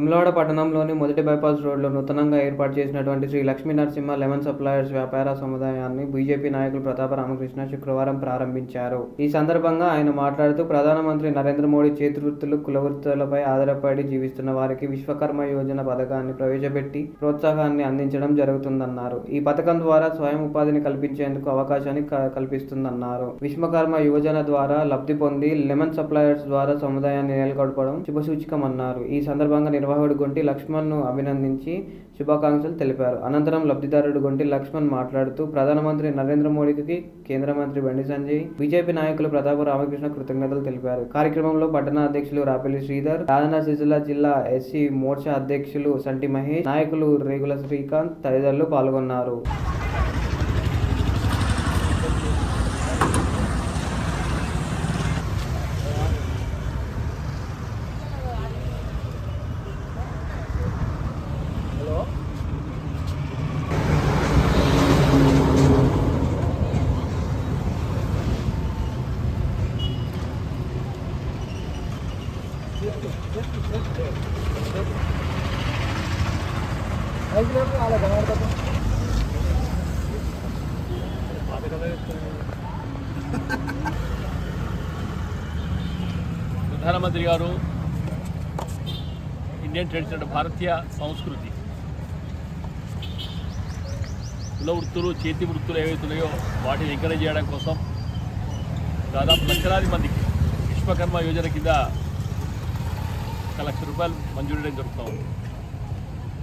వేములవాడ పట్టణంలోని మొదటి బైపాస్ రోడ్లో నూతనంగా ఏర్పాటు చేసినటువంటి శ్రీ లక్ష్మీ నరసింహ లెమన్ సప్లయర్స్ వ్యాపార సముదాయాన్ని బీజేపీ నాయకులు ప్రతాప రామకృష్ణ శుక్రవారం ప్రారంభించారు. ఈ సందర్భంగా ఆయన మాట్లాడుతూ ప్రధానమంత్రి నరేంద్ర మోడీ చేతివృత్తులు, కులవృత్తులపై ఆధారపడి జీవిస్తున్న వారికి విశ్వకర్మ యోజన పథకాన్ని ప్రవేశపెట్టి ప్రోత్సాహాన్ని అందించడం జరుగుతుందన్నారు. ఈ పథకం ద్వారా స్వయం ఉపాధిని కల్పించేందుకు అవకాశాన్ని కల్పిస్తుందన్నారు. విశ్వకర్మ యోజన ద్వారా లబ్ధి పొంది లెమన్ సప్లయర్స్ ద్వారా సముదాయాన్ని నెలకొల్పడం శుభసూచకమన్నారు. ఈ సందర్భంగా నిర్వాహకుడు గొంటి లక్ష్మణ్ ను అభినందించి శుభాకాంక్షలు తెలిపారు. అనంతరం లబ్ధిదారుడు గొంటి లక్ష్మణ్ మాట్లాడుతూ ప్రధానమంత్రి నరేంద్ర మోడీకి, కేంద్ర మంత్రి బండి సంజయ్, బీజేపీ నాయకులు ప్రతాప రామకృష్ణ కృతజ్ఞతలు తెలిపారు. కార్యక్రమంలో పట్టణ అధ్యక్షులు రాపెల్లి శ్రీధర్, రాజన్న సిరిసిల్ల జిల్లా ఎస్సీ మోర్చా అధ్యక్షులు సంటి మహేష్, నాయకులు రేగుల శ్రీకాంత్ తదితరులు పాల్గొన్నారు. ప్రధానమంత్రి గారు ఇండియన్ ట్రెడిషన్ భారతీయ సంస్కృతి కుల వృత్తులు, చేతి వృత్తులు ఏవైతున్నాయో వాటిని ఎంకరేజ్ చేయడం కోసం దాదాపు లక్షలాది మందికి విశ్వకర్మ యోజన కింద 1 లక్ష రూపాయలు మంజూరు చేయడం జరుగుతూ ఉంది.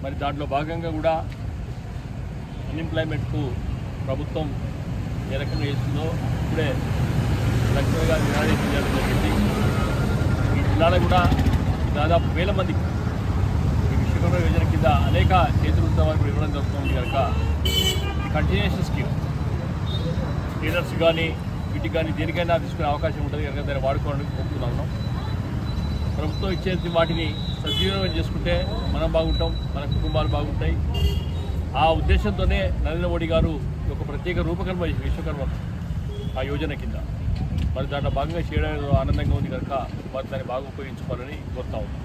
మరి దాంట్లో భాగంగా కూడా అన్ఎంప్లాయ్మెంట్కు ప్రభుత్వం ఏ రకంగా చేస్తుందో ఇప్పుడే లక్ష్మణ్ గారు నిర్ణయం చేయడం జరిగింది. ఈ జిల్లాలో కూడా దాదాపు 1000 మందికి ఈ విశ్వకర్మ యోజన కింద అనేక చేతి వృత్తాలు కూడా ఇవ్వడం జరుగుతుంది కనుక ఇది కంటిన్యూషన్ స్కీమ్. లీడర్స్ కానీ వీటికి కానీ దేనికైనా తీసుకునే అవకాశం ఉంటుంది కనుక దాన్ని వాడుకోవడానికి కోరుతున్నాను. ప్రభుత్వం ఇచ్చే వాటిని సద్వినియోగం చేసుకుంటే మనం బాగుంటాం, మన కుటుంబాలు బాగుంటాయి. ఆ ఉద్దేశంతోనే నరేంద్ర మోడీ గారు ఒక ప్రత్యేక రూపకల్పన విశ్వకర్మ ఆ యోజన కింద మరి దాంట్లో భాగంగా చేయడం ఆనందంగా ఉంది కనుక వారు దాన్ని బాగా ఉపయోగించుకోవాలని కోరుతా ఉన్నాం.